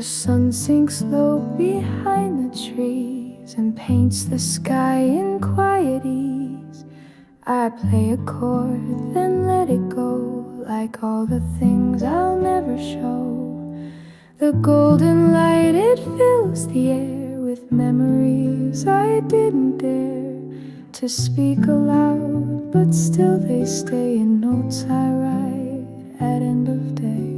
sun sinks low behind the trees and paints the sky in quiet ease. I play a chord, then let it go, like all the things I'll never show. The golden light, it fills the air with memories I didn't dare to speak aloud, but still they stay in notes I write at end of day.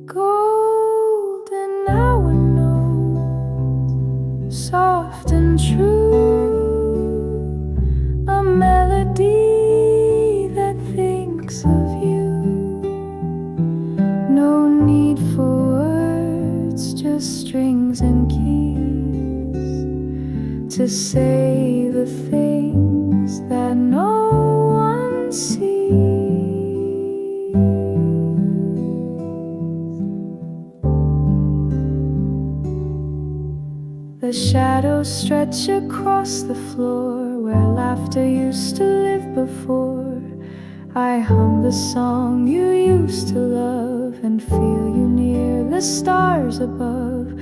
Golden hour notes, soft and true, a melody that thinks of you. No need for words, just strings and keys to say the things that no one sees. The shadows stretch across the floor where laughter used to live before. I hum the song you used to love and feel you near the stars above.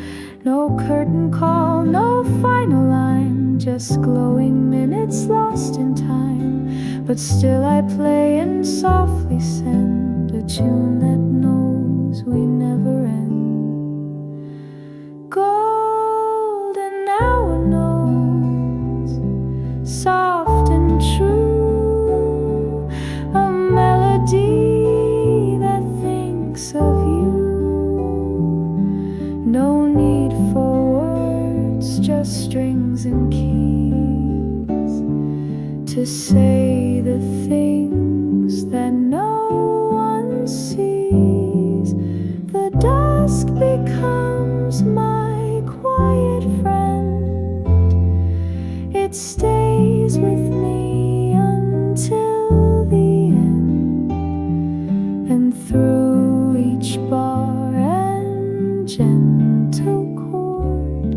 No curtain call, no final line, just glowing minutes lost in time. But still I play and softly send a tune that knows we never end. Golden hour notes, soft and true, a melody that thinks of you. No need for words, just strings and keys to say the things that no one sees. The dusk becomes my quiet friend. It stays with me until the end, and through each bar and gentle chord,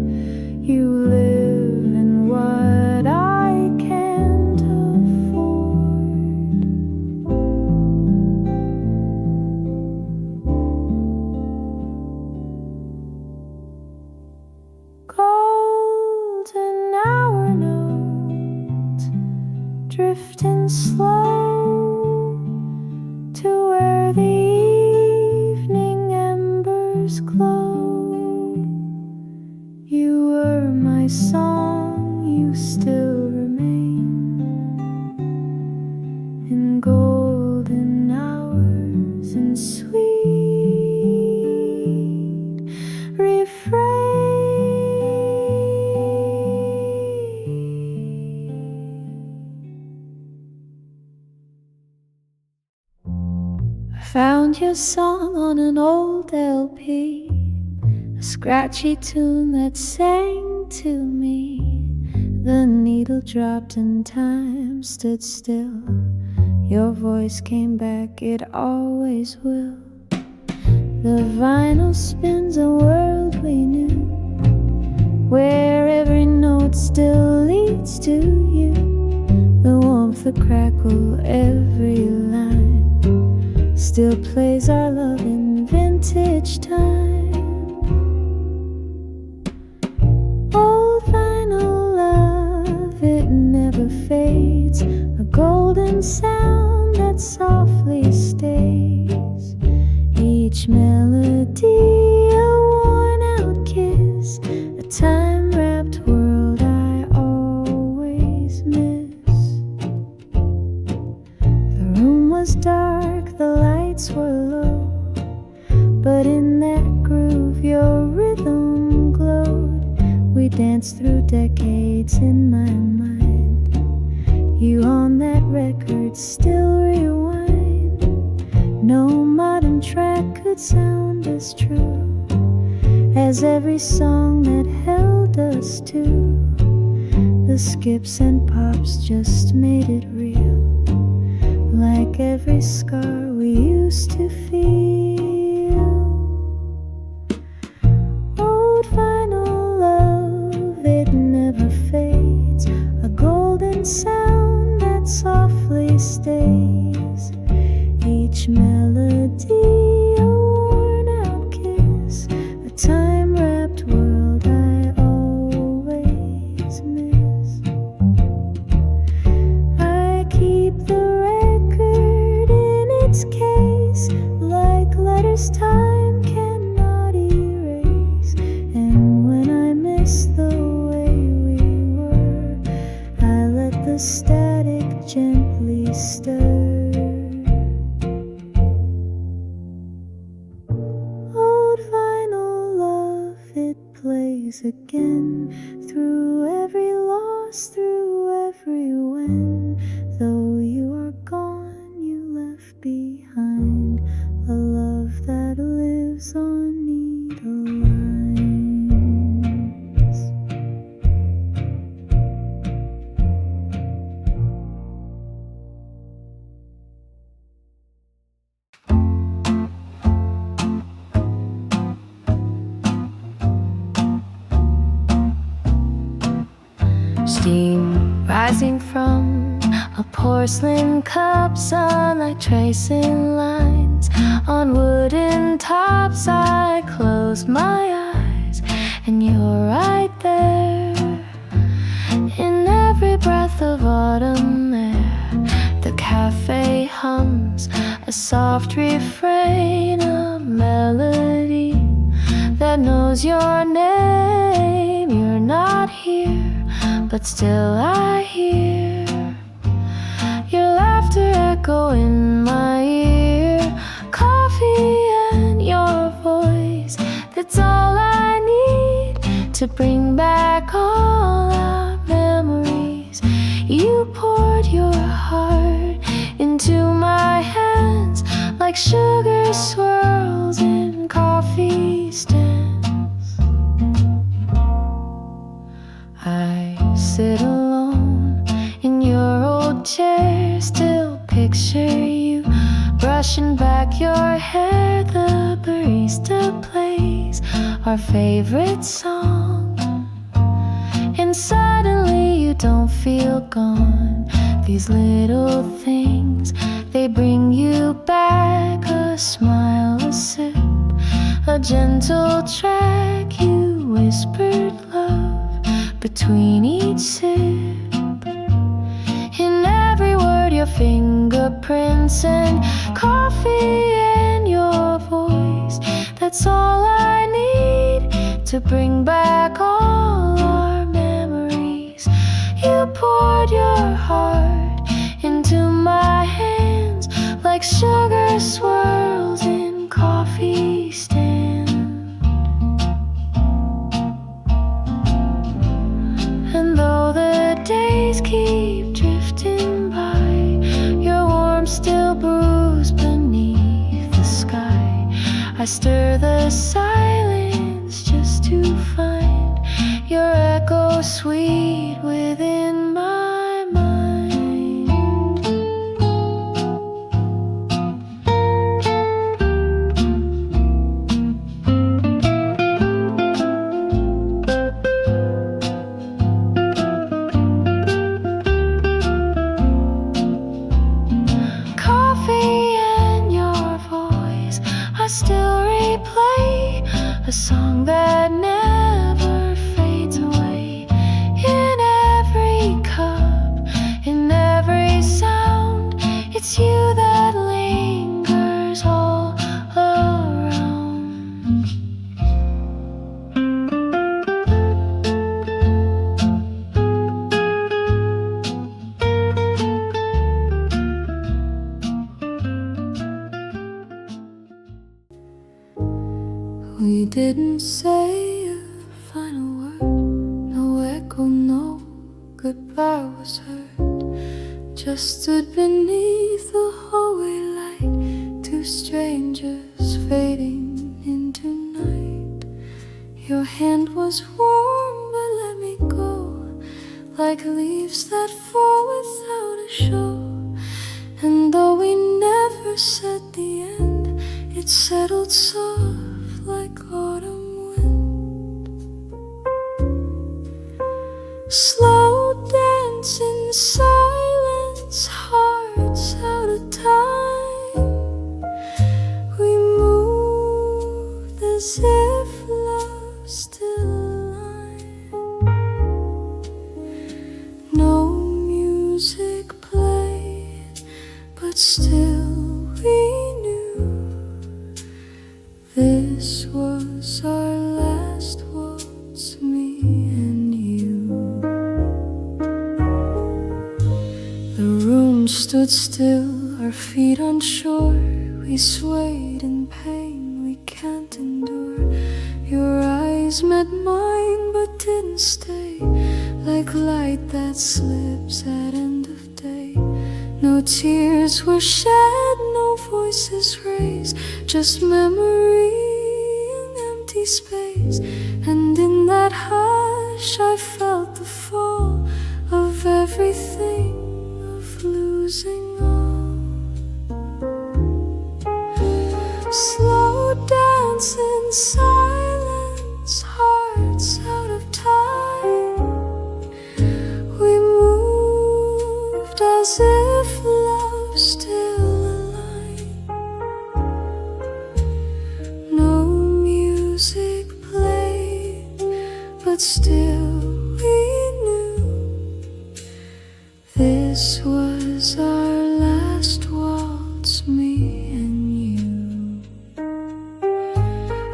you live in what I can't afford. Golden hour notes, drifting slow to where the evening embers glow. You were my song, you still remain in golden hours and sweet refrain. I found your song on an old LP, a scratchy tune that sang to me. The needle dropped and time stood still. Your voice came back, it always will. The vinyl spins a world we knew, where every note still leads to you. The warmth, the crackle, every line still plays our love in vintage time. Old vinyl love, it never fades, a golden sound that softly stays. Each melody a worn-out kiss, a time-wrapped world I always miss. The room was dark, the lights were low, but in that groove your rhythm glowed. We danced through decades in my mind. You on that record still rewind. No modern track could sound as true as every song that held us two. The skips and pops just made it real, like every scar we used to feel. Old vinyl love, it never fades, a golden sound that softly stays. Each melody a worn-out kiss, rise again, through every loss, through every win. Though you are gone, you left behind a love that lives on needle lines. Steam rising from a porcelain cup, sunlight tracing lines on wooden tops. I close my eyes and you're right there, in every breath of autumn air. The cafe hums a soft refrain, a melody that knows your name. You're not here, but still I hear your laughter echo in my ear. Coffee and your voice, that's all I need to bring back all our memories. You poured your heart into my hands like sugar swirls in coffee stands. I sit alone in your old chair, still picture you brushing back your hair. The barista plays our favorite song, and suddenly you don't feel gone. These little things, they bring you back. A smile, a sip, a gentle track. You whispered love between each sip. In every word, your fingerprints and coffee and your voice. That's all I need to bring back all our memories. You poured your heart into my hands like sugar swirls in coffee stand. And though the days keep drifting by, your warmth still brews beneath the sky. I stir the silence just to find your echo sweet within my mind. Coffee and your voice, I still replay a song that never fades away. In every cup, in every sound, it's you that lingers all around. We didn't say a final word, no echo, no goodbye was heard. Just stood beneath the hallway light, two strangers fading into night. Your hand was warm, but let me go, like leaves that fall without a show. And though we never said the end, it settled soft like autumn wind. Slow dance in silence, hearts out of time. We moved as if love still alive. No music played, but still we knew this was our last waltz, me and you. The room stood still, our feet unsure. We swayed in pain we can't endure. Your eyes met mine, that didn't stay, like light that slips at end of day. No tears were shed, no voices raised, just memory and empty space. And in that hush I felt the fall of everything, of losing all. Slow dance in silence, hearts out of time. We moved as if love still alive. No music played, but still we knew this was our last waltz, me and you.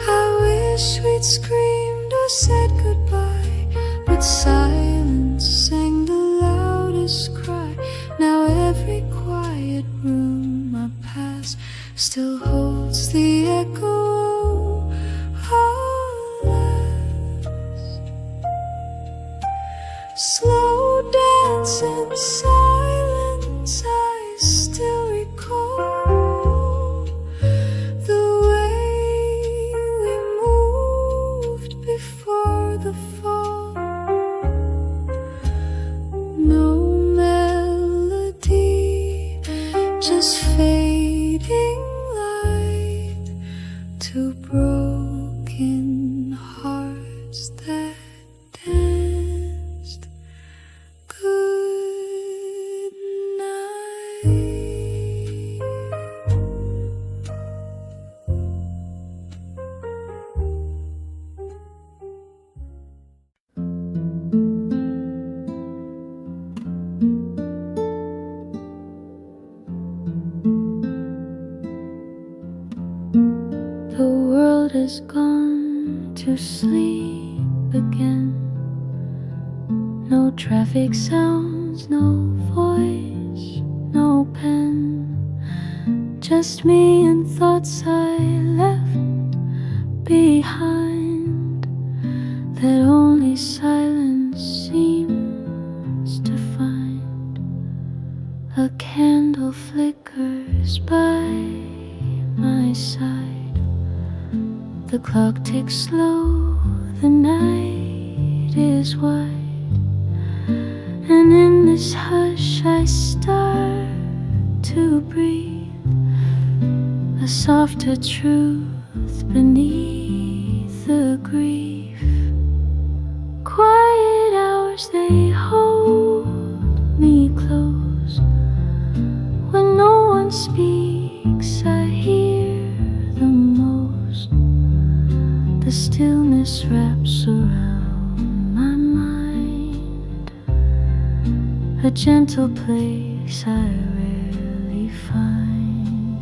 I wish we'd screamed or said goodbye, but silence sang the loudest cry. Now every quiet room I pass still holds the echo of our last. Slow dance in silence, I still recall the way we moved before the fall. No melody, just fading light to broken hearts that danced good night. The world has gone to sleep again. No traffic sounds, no voice, no pen. Just me and thoughts I left behind, that only silence seems to find. A candle flickers by my side. The clock ticks slow, the night is wide. And in this hush I start to breathe a softer truth beneath the grief. Quiet hours, they hold me close. When no one speaks, I hear the most. The stillness wraps around my mind, a gentle place I rarely find.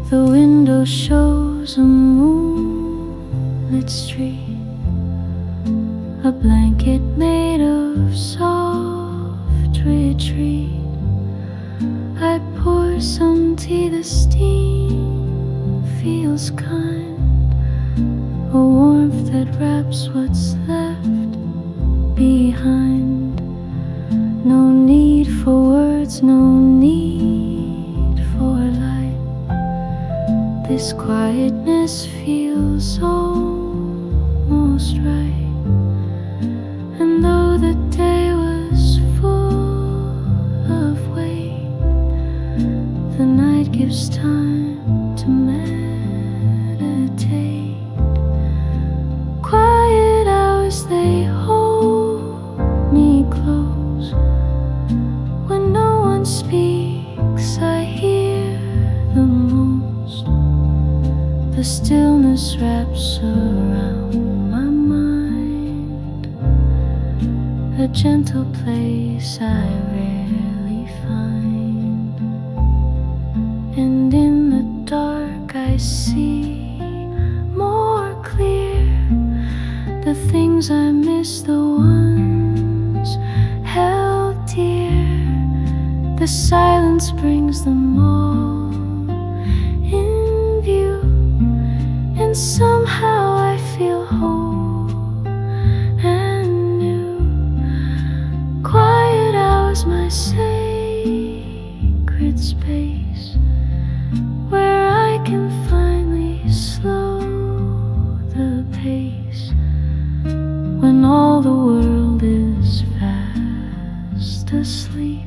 The window shows a moonlit street, a blanket made of soft retreat. I pour some tea, the steam feels kind, a warmth that wraps what's left behind. No need for words, no need for light. This quietness feels almost right. And though the day was full of weight, the night gives time to meditate. Quiet hours, they hold me close. When no one speaks, I hear the most. The stillness wraps around my mind, a gentle place I rarely find. And in the dark I see more clear the things I miss, the ones held dear. The silence brings them all in view, and somehow I feel whole when all the world is fast asleep.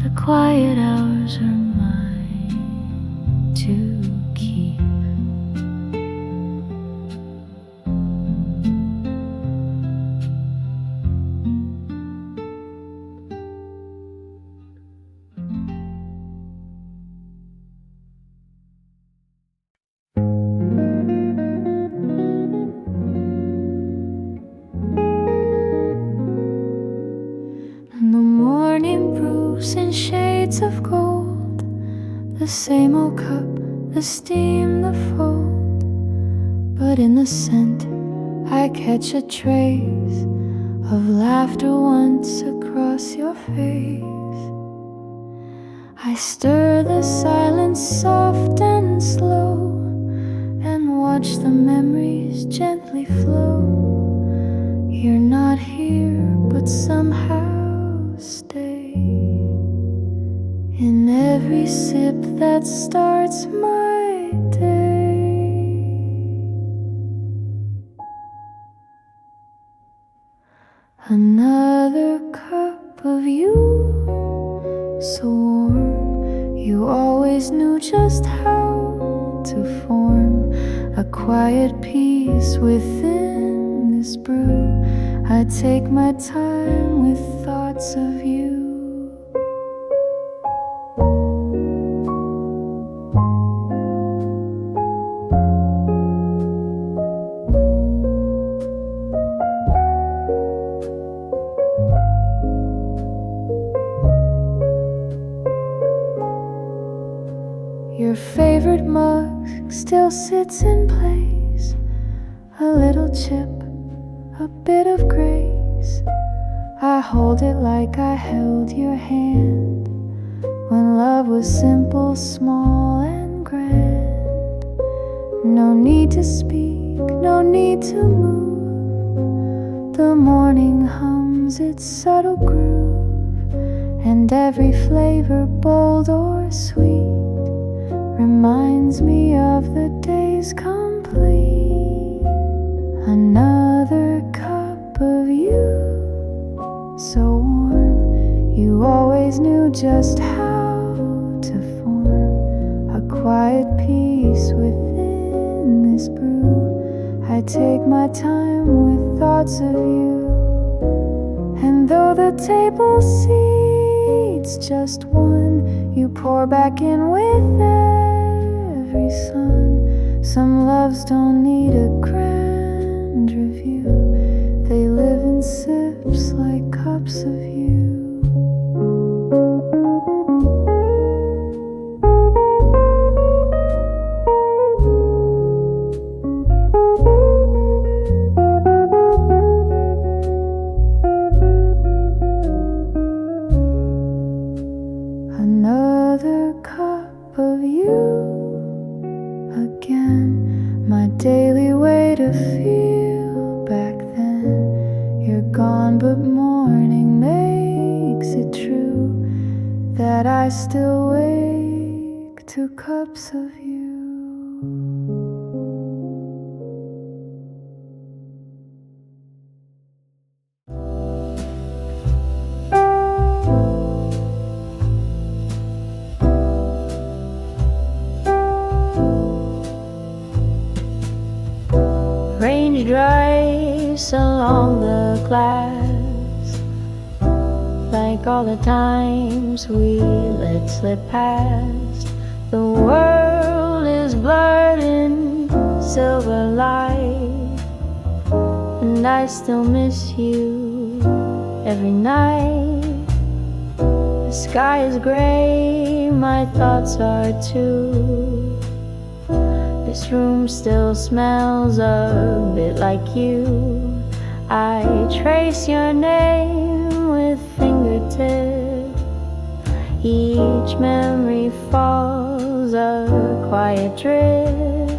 The quiet hours are mine to keep. And the morning brews in shades of gold, the same old cup, the steam, the fold. But in the scent I catch a trace of laughter once across your face. I stir the silence soft and slow, and watch the memories gently flow. You're not here, but somehow stay in every sip that starts my day. Another cup of you, so warm. You always knew just how to form a quiet peace within this brew. I take my time with thoughts of you. Your favorite mug still sits in place, a little chip, a bit of grace. I hold it like I held your hand when love was simple, small and grand. No need to speak, no need to move. The morning hums its subtle groove, and every flavor, bold or sweet, reminds me of the days complete. Another cup of you, so warm. You always knew just how to form a quiet peace within this brew. I take my time with thoughts of you, and though the table seats just one, you pour back in with every sun. Some loves don't need a grand review, they live in sips like cups of you. Another cup of you again, my daily way to feel back then. You're gone, but morning makes it true that I still wake to cups of you. Raindrops along the glass, like all the times we let slip past. The world is blurred in silver light, and I still miss you every night. The sky is gray, my thoughts are too. This room still smells a bit like you. I trace your name with fingertips. Each memory falls a quiet drip.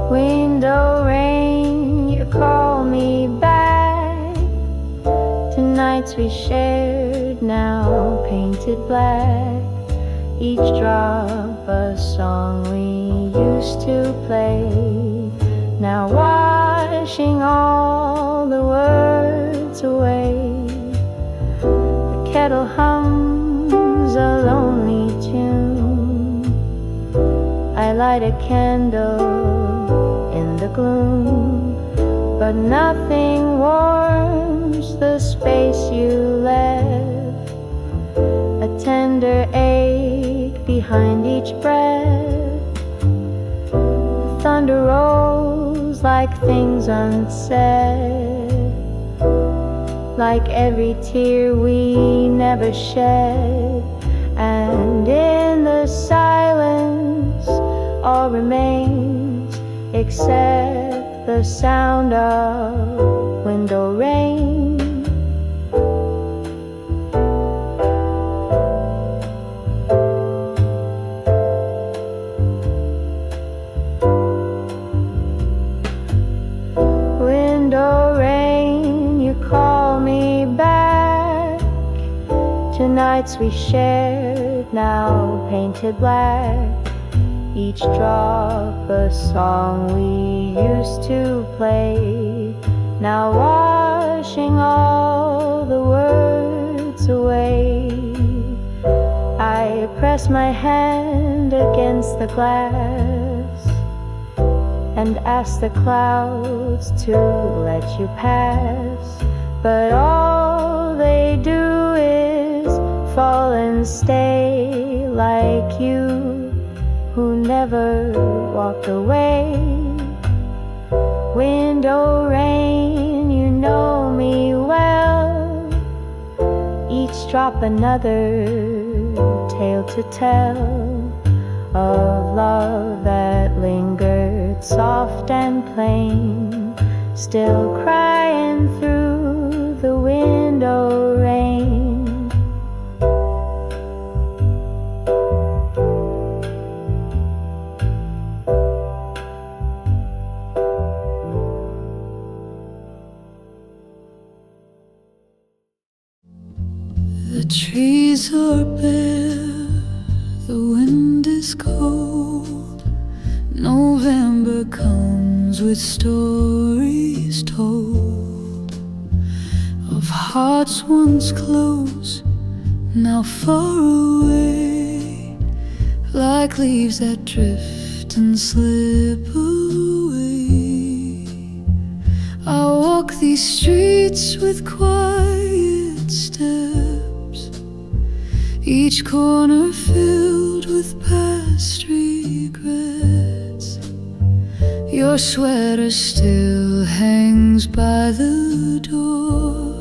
Window rain, you call me back to nights we shared, now painted black. Each drop a washing all the words away. The kettle hums a lonely tune. I light a candle in the gloom, but nothing warms the space you left. A tender ache behind each breath. Thunder rolls like things unsaid, like every tear we never shed. And in the silence all remains except the sound of window rain. Nights we shared, now painted black. Each drop a song we used to play, now washing all the words away. I press my hand against the glass and ask the clouds to let you pass, but all they do is fall and stay, like you who never walked away. Window rain, you know me well. Each drop another tale to tell of love that lingered soft and plain, still crying through the window rain. The trees are bare, the wind is cold. November comes with stories told of hearts once close, now far away, like leaves that drift and slip away. I walk these streets with quiet steps, each corner filled with past regrets. Your sweater still hangs by the door,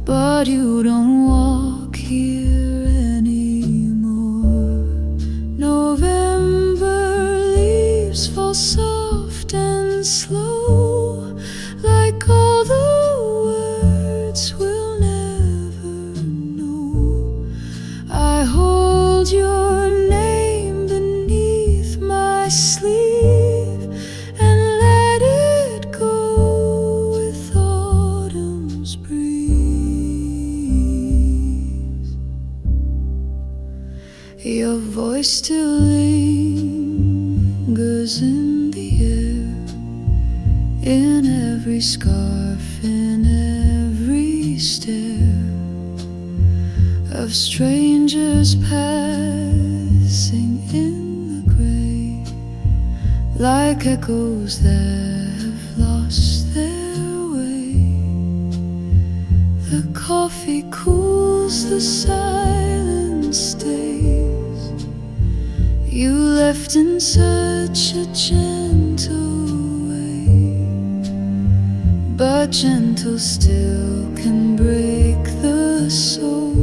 but you don't walk here anymore. November leaves fall soft and slow, like all the words we'll never know. I hold your name beneath my sleeve and let it go with autumn's breeze. Your voice still lingers in the air, in every scarf, in every stare of strangers passing in the gray, like echoes that have lost their way. The coffee cools, the silence stays. You left in such a gentle way, but gentle still can break the soul,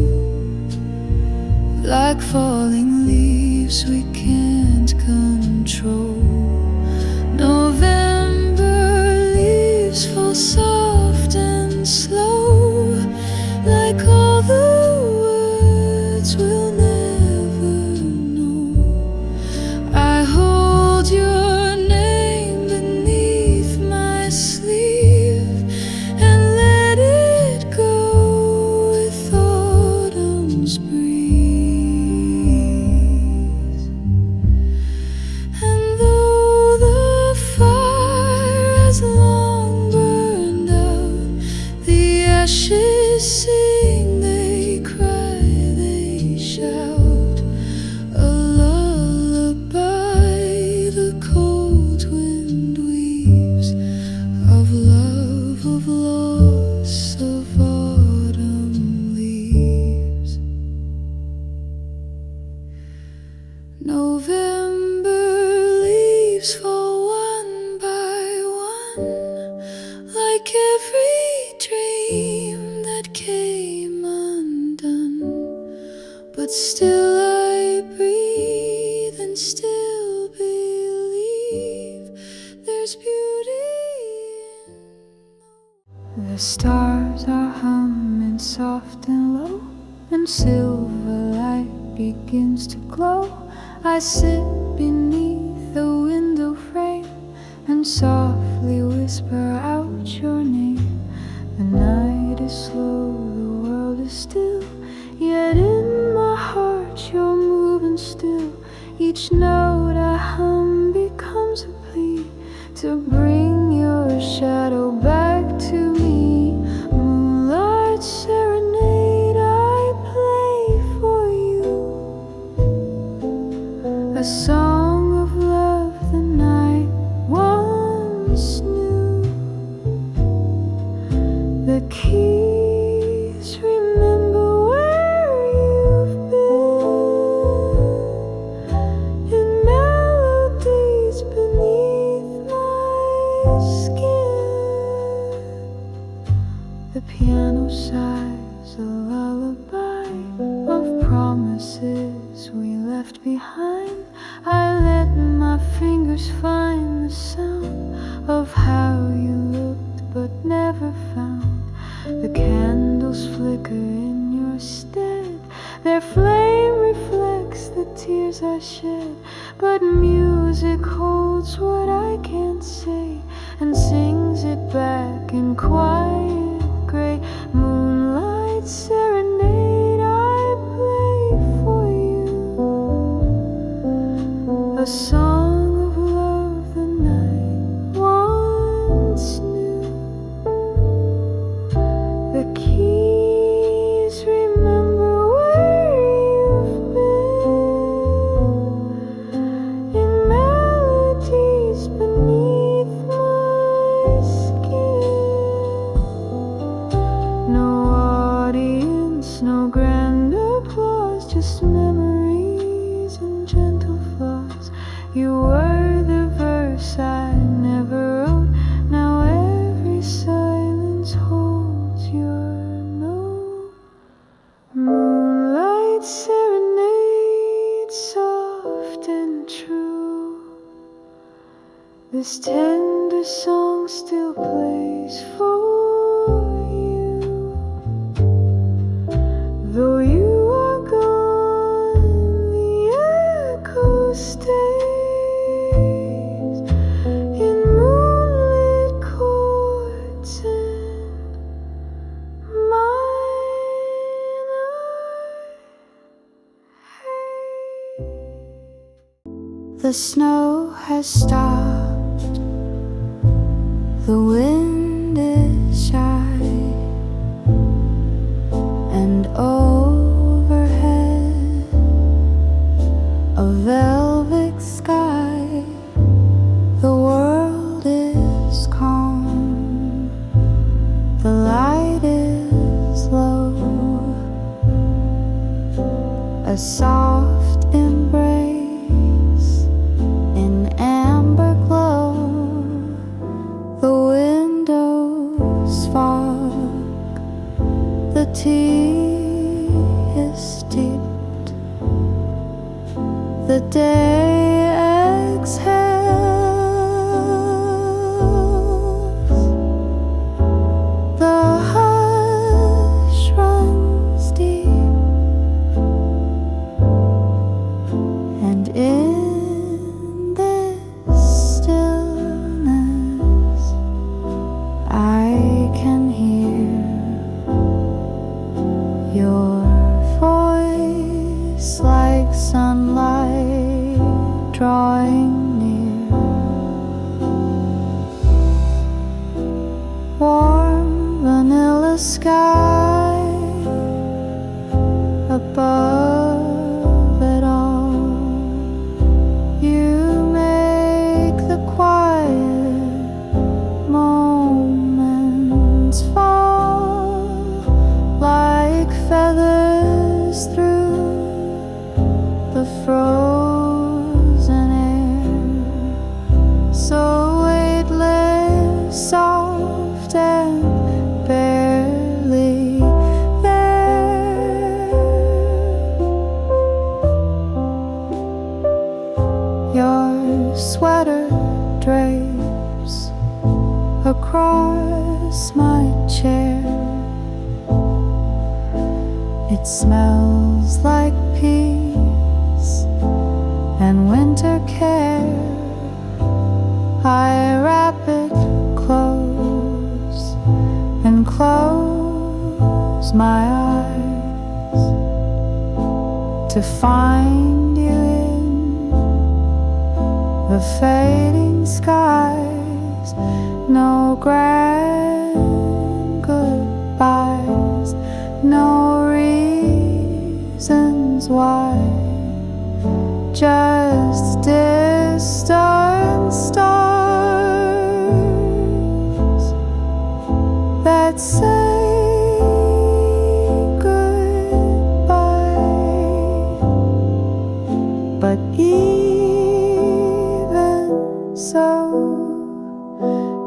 like falling leaves we can't control. November leaves fall soft and slow, like all the words we'll never know. I hold your name beneath my sleeve and let it go with autumn's breeze. November leaves fall one by one, like every dream that came undone. But still I breathe and still believe there's beauty in the stars are humming soft and low, and silver light begins to glow. I sit beneath the window frame and softly whisper out your name. The night is slow, the world is still, yet in my heart you're moving still. Each note I hum becomes a plea to bring your shadow back to me. Moonlight serenade I play for you, a song of love the night once knew. The keys remember where you've been, in melodies beneath my skin. The piano sighs a lullaby of promises we left behind. I let my fingers find the sound of how you looked but never found. The candles flicker in your stead, their flame reflects the tears I shed. But music holds what I can't say and sings it back in quiet gray. Moonlight serenade I play for you, a song of love the night once knew. The keys remember where you've been, in melodies beneath my skin. No audience, no grand applause, just memories and gentle flaws. You were the verse I never wrote. Now every silence holds your note. Moonlight serenade, soft and true. This tender song still plays for you. Though you are gone, the echo stays in moonlit courts and minor haze. The snow has stopped, the wind is shy, and overhead a velvet sky. The world is calm, the light is low, a soft embrace in amber glow. The windows fog, the tea is steeped, the day exhales, the hush runs deep, and in this stillness I can hear your voice like sunlight drawing near. Warm vanilla sky above it all. You make the quiet moments fall like feathers through the frozen Your sweater drapes across my chair. It smells like peace and winter care. I wrap it close and close my eyes to find you in the fading skies. No grand goodbyes, no reasons why, just distant stars that say goodbye. But even so,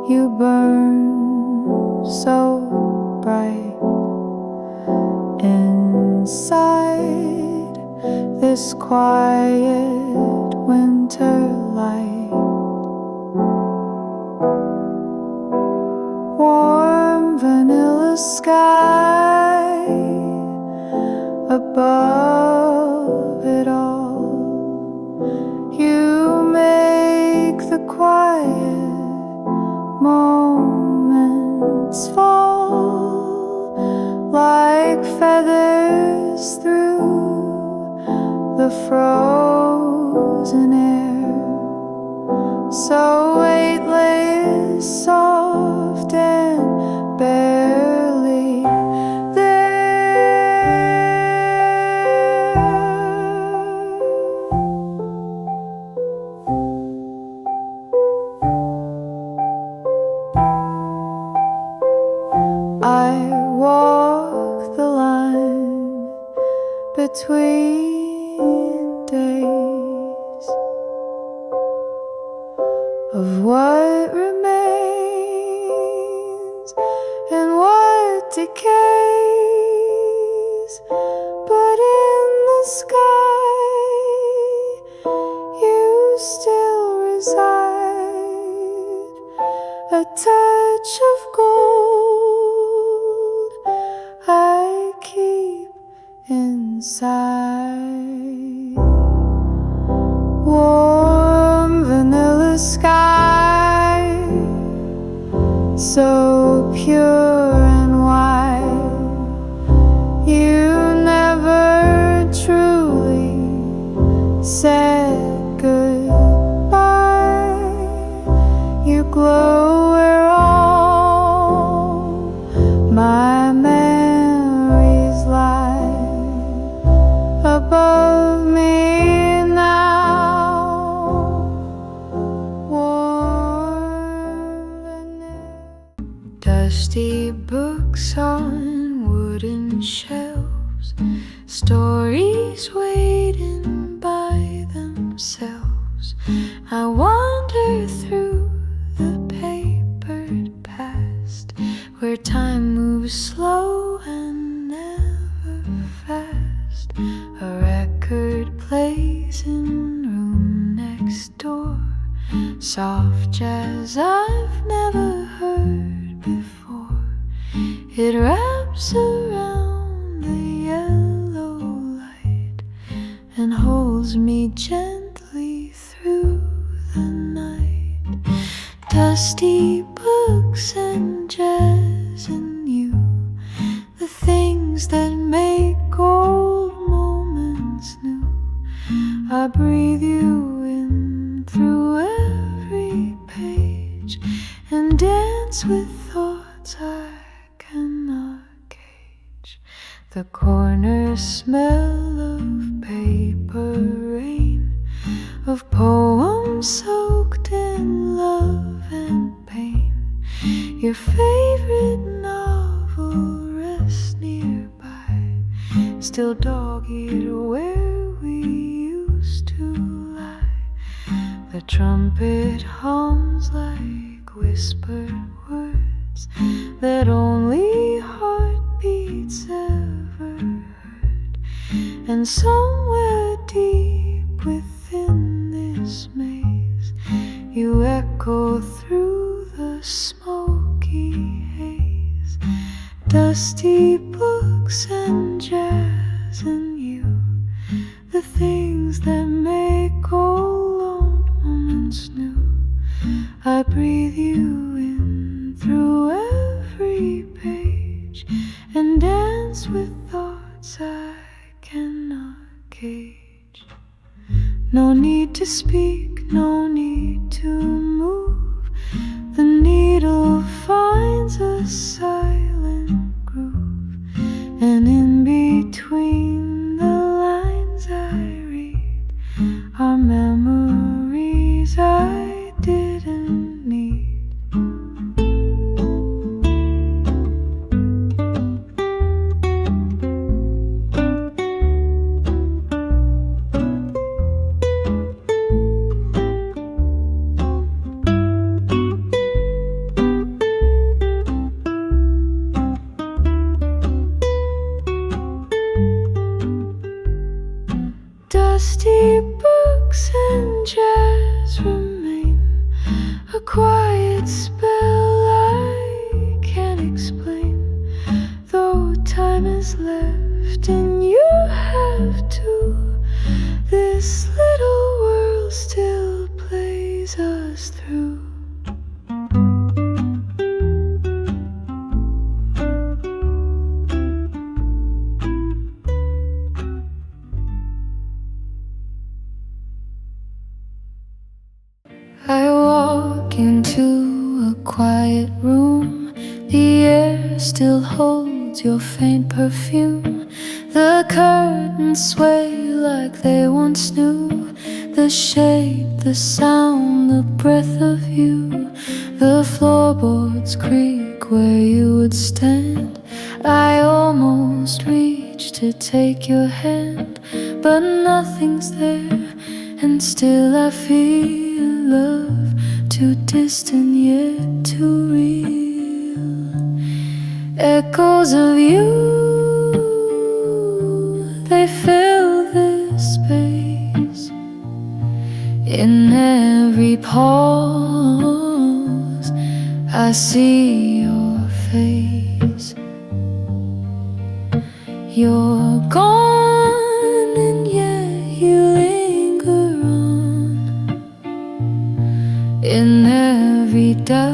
you burn so bright inside this quiet winter light. Warm vanilla sky above it all. You make the quiet moments fall like feathers through the frozen air, so weightless, soft and barely there. I walk the line between days of what remains and what decays, but in the sky you still reside, a touch of gold I keep inside. Warm vanilla sky, so pure and wide. You never truly said goodbye. You glow where all my memories lie above me now. Warm vanilla. Dusty books on wooden shelves, stories waiting by themselves. I wander through the papered past, where time moves slow and never fast. A record plays in room next door, soft jazz I've never heard before. It wraps around the yellow light and holds me gently through the night. Dusty books and jazz and you, the things that make old moments new. I breathe you in through every page and dance with thoughts I cannot gauge. The corner smell of paper rain, of poems soaked in love and pain. Your favorite novel rests nearby, still dog-eared where we used to lie. The trumpet hums like whispered words that only heartbeats ever heard. And somewhere deep within this endless maze. You echo through the smoky haze. Dusty books and jazz and you, the things that make old moments new. I breathe you in through every page and dance with thoughts I cannot cage. No need to speak, no need to move. The needle finds a silent groove, and in between the lines I read are memories I didn't need. Dusty books and jazz remain, a quiet spell I can't explain. Though time is left and you have to, this little world still plays us through. I walk into a quiet room. The air still holds your faint perfume. The curtains sway like they once knew. The shape, the sound, the breath of you. The floorboards creak where you would stand. I almost reach to take your hand, but nothing's there, and still I feel love too distant yet too real. Echoes of you, they fill this space. In every pause I see your face. You're gone and yet you linger on. In every dusk,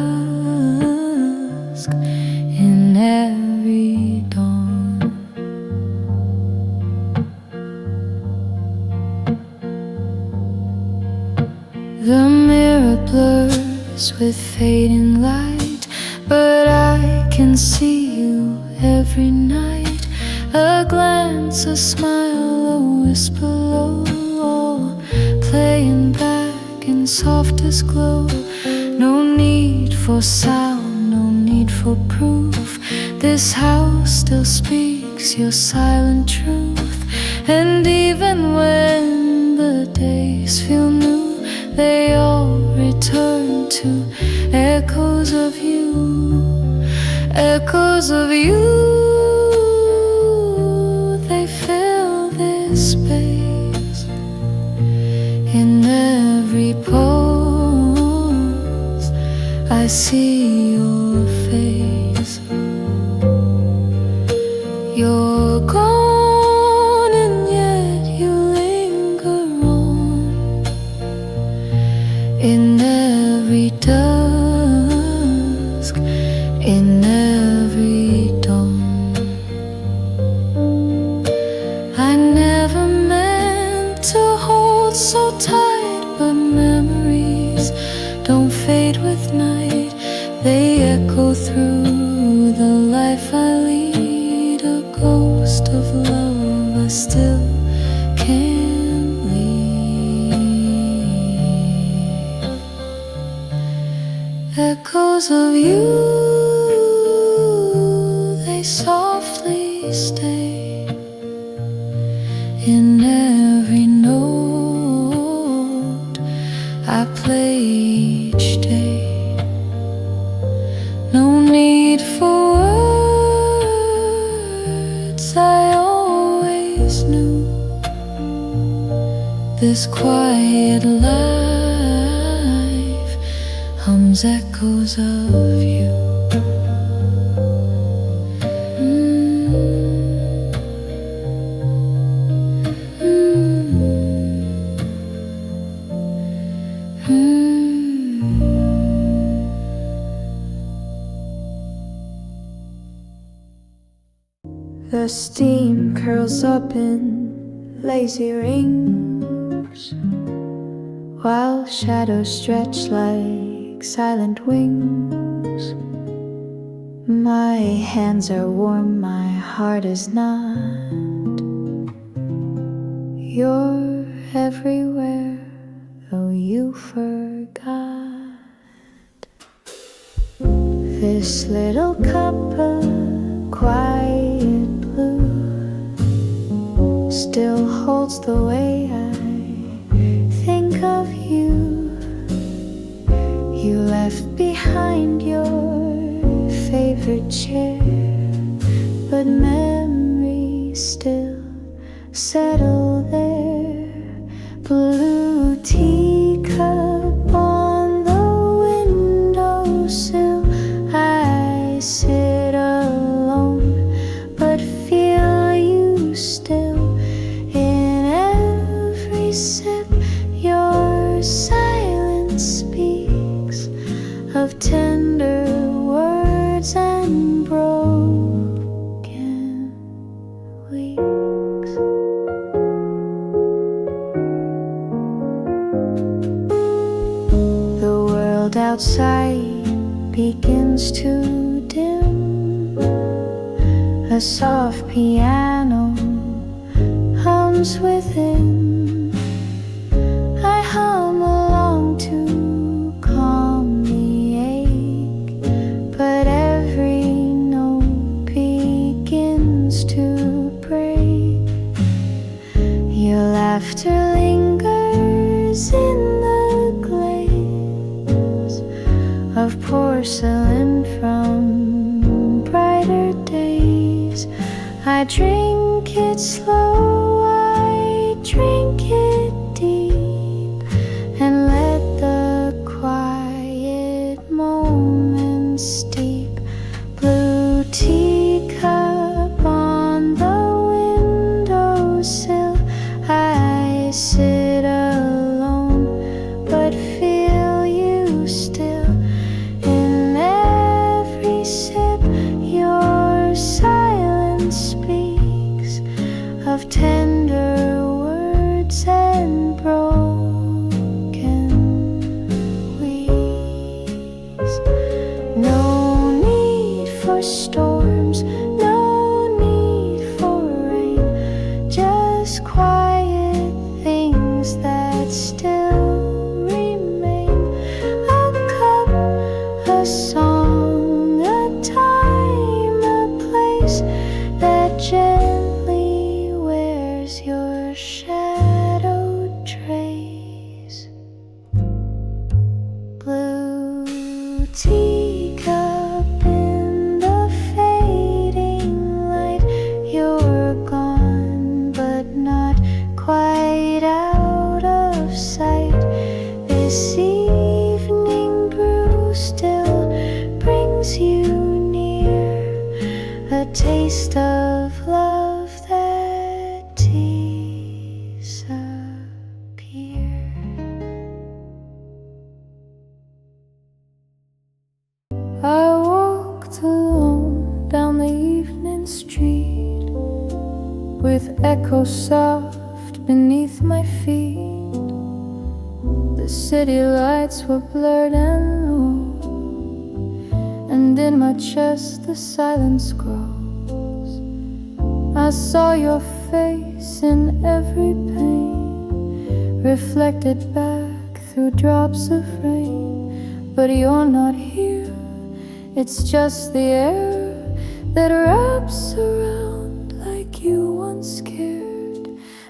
in every dawn. The mirror blurs with fading light, but I can see you every night. A glance, a smile, a whisper low, playing back in softest glow. No need for sound, no need for proof. This house still speaks your silent truth. And even when the days feel new, they all return to echoes of you. Echoes of you, they fill this space. In every pose I see your face. You're gone and yet you linger on. In every dusk, in every dawn. I never meant to hold so tight, but memories don't fade with night. They echo through the life I lead, a ghost of love I still can't leave. Echoes of you, they softly stay in every note I play each day. No need for words, I always knew this quiet life becomes echoes of you. The steam curls up in lazy rings, while shadows stretch like silent wings. My hands are warm, my heart is not. You're everywhere, though you forgot. This little cup of quiet blue still holds the way I think of you. You left behind your favorite chair, but memories still settle there. Blue teacup on the windowsill, I sit alone but feel you still in every sip. Your silence speaks of tender words and broken weeks. The world outside begins to dim. A soft piano hums within. I hum along to calm the ache, but every note begins to break. Your laughter lingers in the glaze of porcelain from brighter days. I drink it slow, I drink it deep, and let the quiet moments steep. Blue teacup on the windowsill, I sit alone but feel you still in every sip. Your silence speaks of tender words and broken weeks. No need for storms, no need for rain, just quiet things that still remain. A cup, a song, a time, a place that gently wears your shadowed trace. Blue teacup in the fading light, you're gone but not quite out of sight. This evening brew still brings you near, a taste of love that disappeared. I walked alone down the evening street, with echoes soft beneath my feet. The city lights were blurred and low, and in my chest the silence grows. I saw your face in every pane, reflected back through drops of rain. But you're not here, it's just the air that wraps around like you once cared.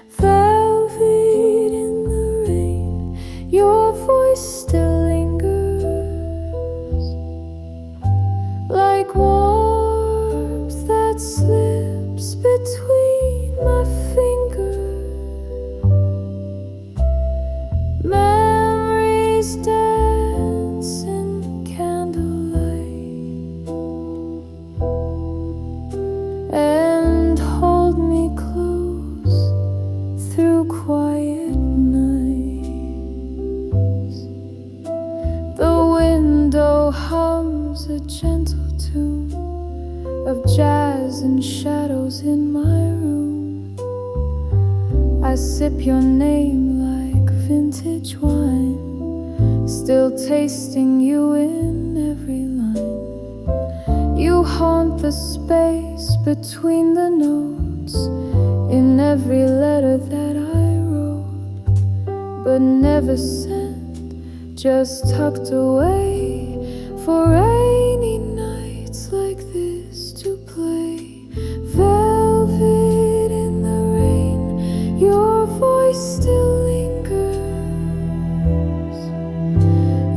Velvet in the rain, your voice still lingers, like warmth that slips between my fingers. Memories dance in hums a gentle tune of jazz and shadows in my room. I sip your name like vintage wine, still tasting you in every line. You haunt the space between the notes in every letter that I wrote, but never sent, just tucked away for rainy nights like this to play. Velvet in the rain, your voice still lingers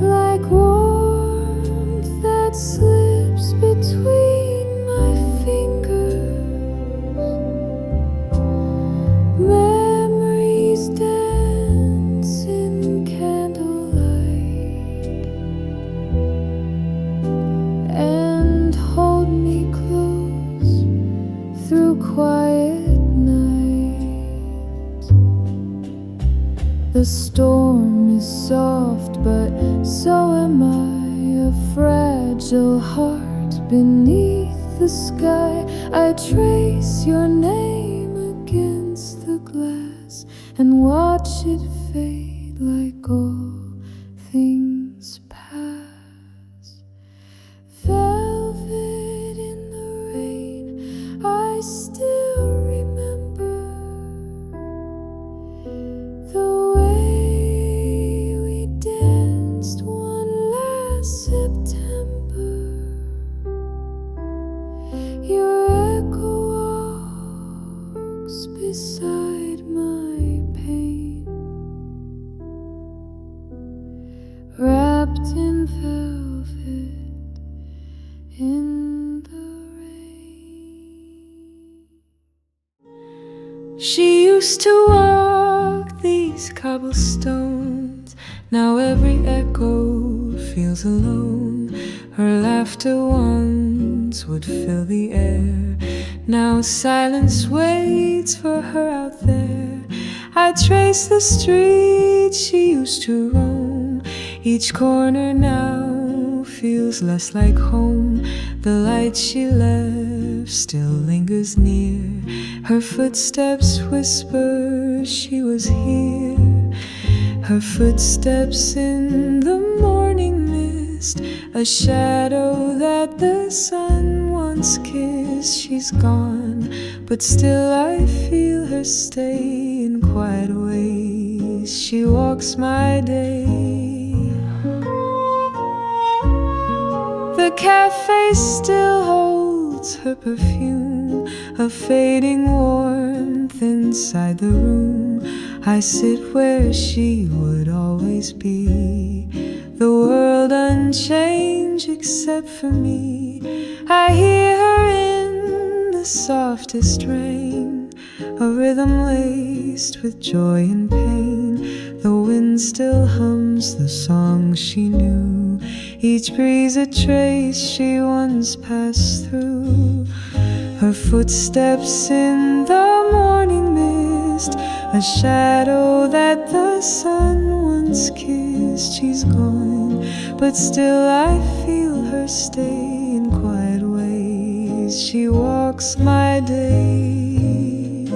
like warmth that slips between my fingers. Memories dance in candlelight and hold me close through quiet nights. The storm is soft, but so am I, a fragile heart beneath the sky. I trace your name against the glass and watch it fade like all things pass. Velvet in the rain, I still remember the way we danced one last September. Your echo walks beside my pain, wrapped in velvet in the rain. She used to walk these cobblestones, now every echo feels alone. Her laughter once would fill the air, now silence waits for her out there. I trace the streets she used to roam, each corner now feels less like home. The light she left still lingers near, her footsteps whisper she was here. Her footsteps in the morning mist, a shadow that the sun once kissed. She's gone, but still I feel her stay in quiet ways. She walks my day. The cafe still holds her perfume, a fading warmth inside the room. I sit where she would always be, the world unchanged except for me. I hear her in the softest rain, a rhythm laced with joy and pain. The wind still hums the song she knew, each breeze a trace she once passed through. Her footsteps in the morning mist, a shadow that the sun once kissed. She's gone, but still I feel her stay in quiet ways. She walks my day.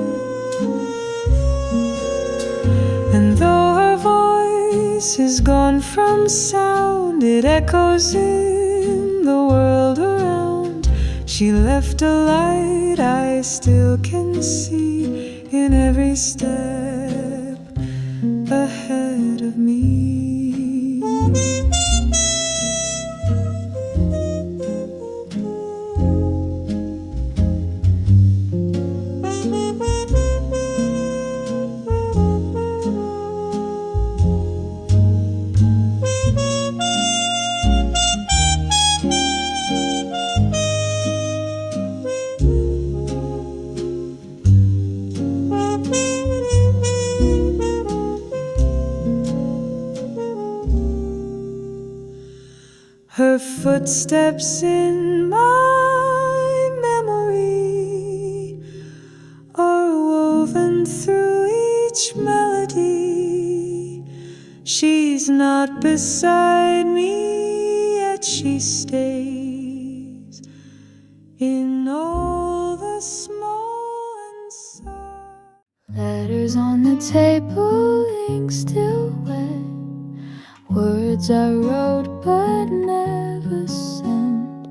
And though her voice is gone from sound, it echoes in the world around. She left a light I still can see in every step ahead of me. Her footsteps in my memory are woven through each melody. She's not beside me, yet but she stays in all the small and soft. Letters on the table, ink still wet. Words I wrote but never sent.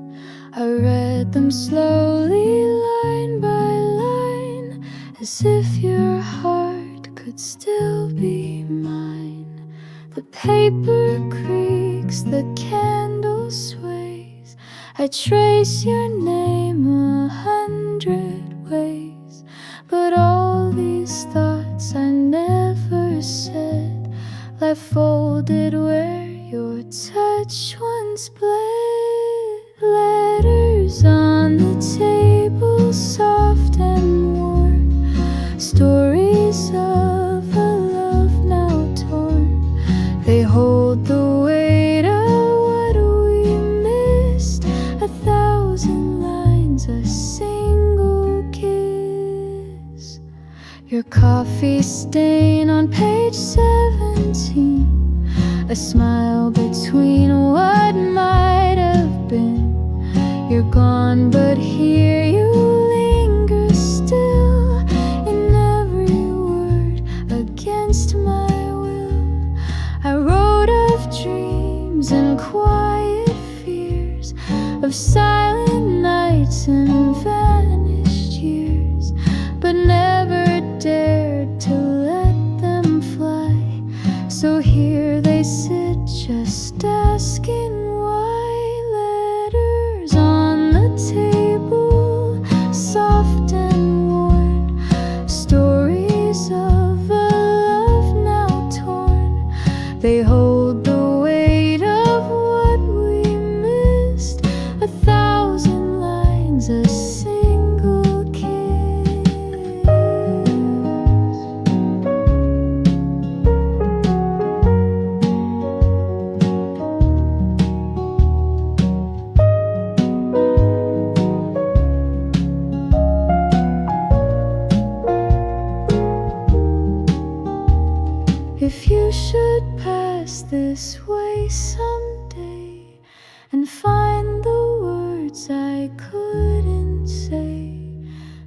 I read them slowly, line by line, as if your heart could still be mine. The paper creaks, the candle sways. I trace your name 100 ways, but all these thoughts I never said lie folded where your touch once bled. Letters on the table, soft and warm. Stories of a love now torn. They hold the weight of what we missed. 1,000 lines, a single kiss. Your coffee stain on page 17. A smile between what might have been. You're gone, but here you linger still. In every word against my will, I wrote of dreams and quiet fears, of silent nights and vanished years, but never dared to let them fly. So here they sit, just asking why. Letters on the table, soft and worn. Stories of a love now torn. They hold the weight of what we missed. 1,000 lines, a single kiss. If you should pass this way someday and find the words I couldn't say,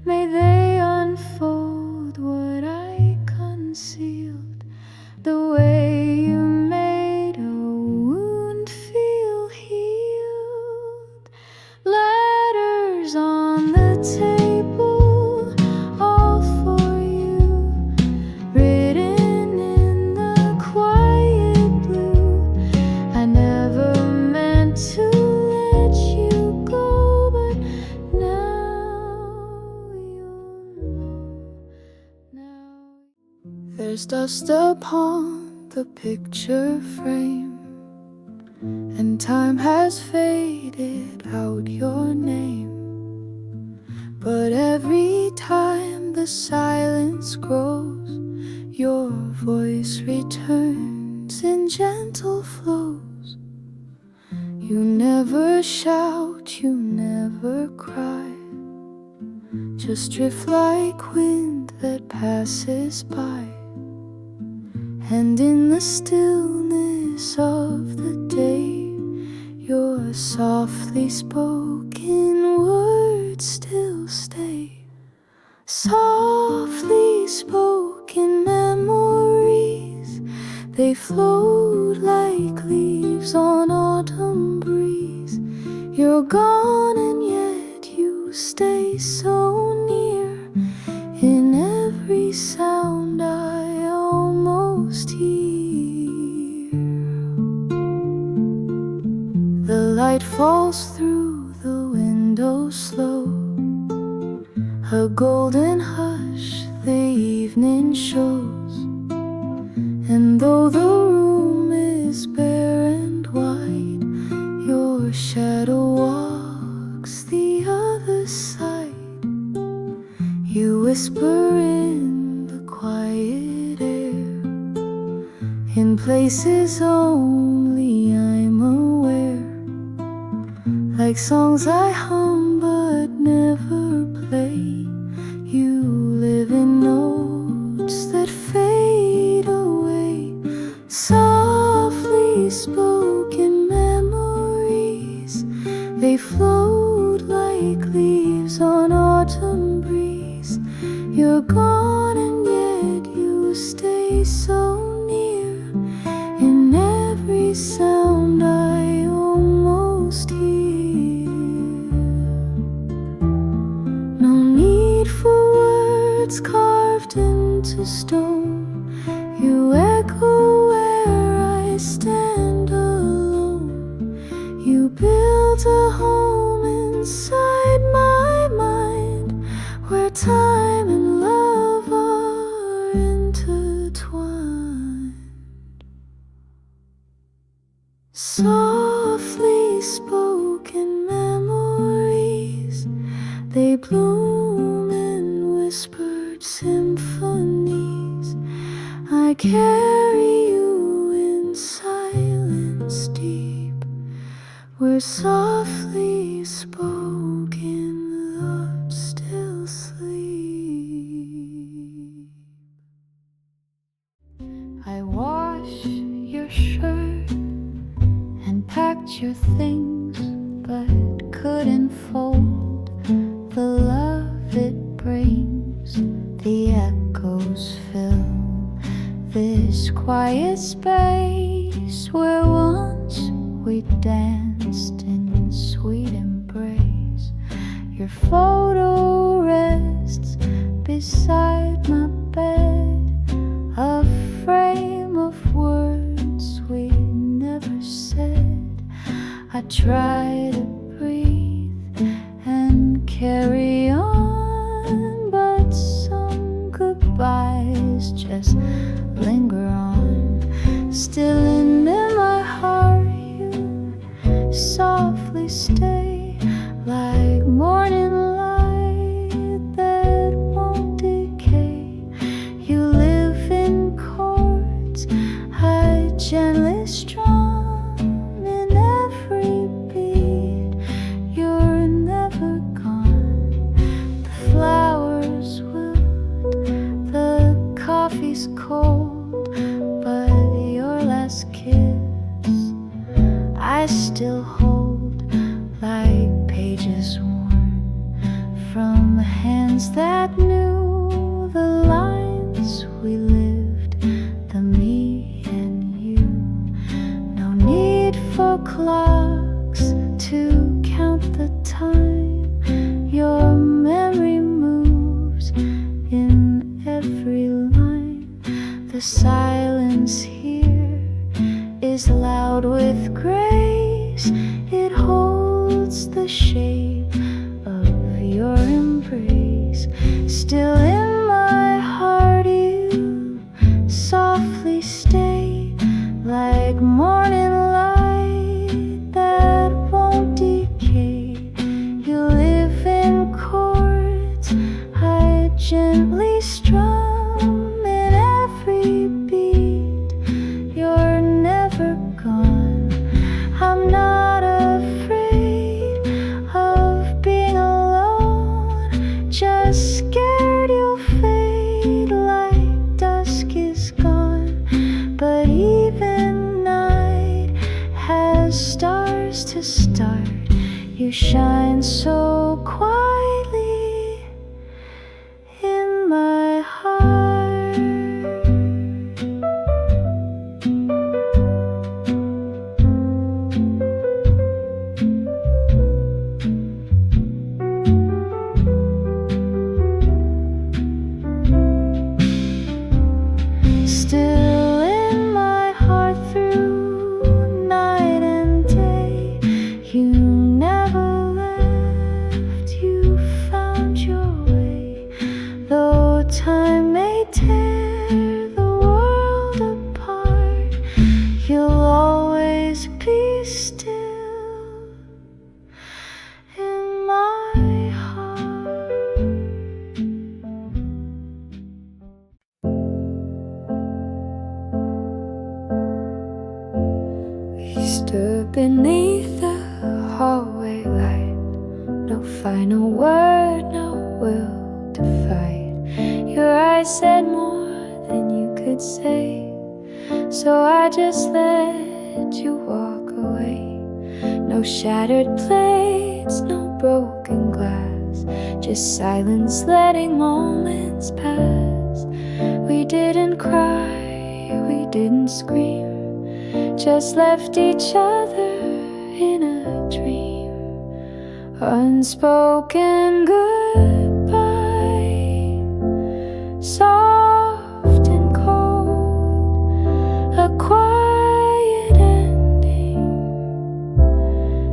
may they unfold what I concealed. The way you made a wound feel healed. Letters on the table, all for you, written in the quiet blue. I never meant to let you go, but now you know. Now there's dust upon the picture frame, and time has faded out your name. But every time the silence grows, your voice returns in gentle flows. You never shout, you never cry, just drift like wind that passes by. And in the stillness of the day, your softly spoken words still stay. Softly spoken memories, they float like leaves on autumn breeze. You're gone and yet you stay so near. In every sound I almost hear. The light falls through the window slow, a golden hush the evening shows. And though the room is bare and wide, your shadow walks the other side. You whisper in the quiet air, in places only I'm aware, like songs I hum but never play. You live in notes that fade away. Softly spoken memories, They float like leaves on autumn breeze. You're gone and yet you stay so near. In every sound I almost hear. No need for words carved into stone. You echo where I stand alone. You built a home inside my mind, where time and love are intertwined. Softly spoken memories, they bloom in whispered symphonies. I carry you in silence deep, where softly spoken love still sleep. I washed your shirt and packed your things, but couldn't fold the love it brings. The echoes fill this quiet space where once we danced in sweet embrace. Your photo rests beside my bed, a frame of words we never said. I try to breathe and carry on, but some goodbyes just linger on. Still in my heart you softly stay, like morning light that won't decay. You live in chords I gently strum, in every beat you're never gone. The flowers wilt, the coffee's cold, but your last kiss I still hold, like pages worn from hands that knew the lines we lived, the me and you. No need for clocks to count the time. Your memory moves in every line. The silence here is loud with grace. It holds the shape of your embrace. Still in my heart you softly stay, like morning light that won't decay. You live in chords I gently strum, in every beat you're never gone. I'm not afraid of being alone, just scared you'll fade like dusk is gone. But even night has stars to start. You shine so quietly in my heart. Still in my heart through night and day, you never left, you found your way. Though time may tear the world apart, you'll always be still in my heart. We stood beneath the hallway light, no final word, no will to fight. Your eyes said more than you could say, so I just let you walk away. No No shattered plates, no broken glass, just silence letting moments pass. We didn't cry, we didn't scream, just left each other in a dream. Unspoken goodbye, soft and cold, a quiet ending,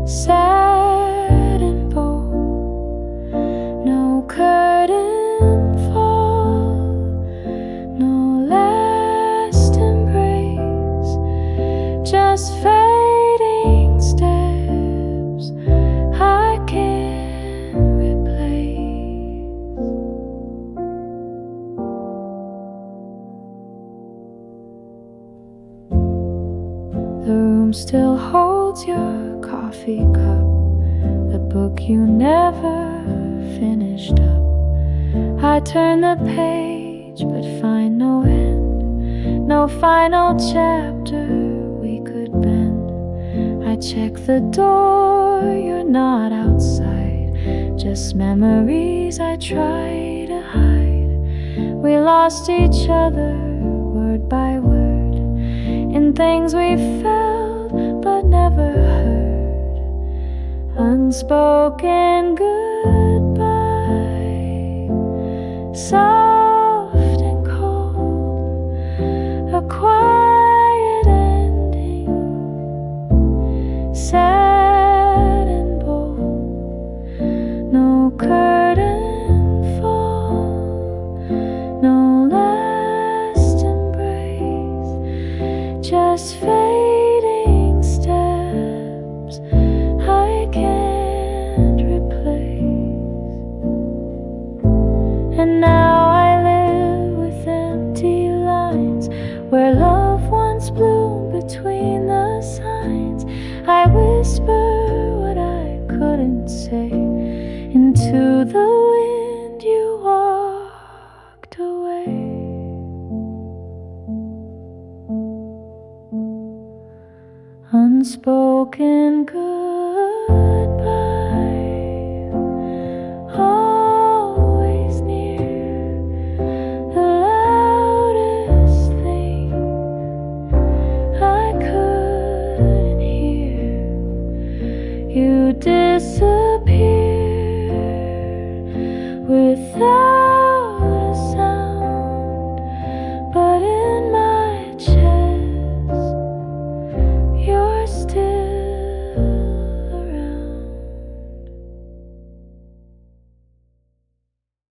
sad and bold. No curtain fall, no last embrace, just fading steps I can't replace. The room still holds your coffee cup, the book you never finished up. I turn the page but find no end, no final chapter we could bend. I check the door, you're not outside, just memories I try to hide. We lost each other word by word, in things we felt but never heard. Unspoken goodbye, soft and cold, a quiet ending, sad and bold. No curtain fall, no last embrace, just fading steps I can't replace. And now I live with empty lines where love once bloomed between the signs. I whisper what I couldn't say into the wind, you walked away. Unspoken goodbye, always near, the loudest thing I couldn't hear. You disappeared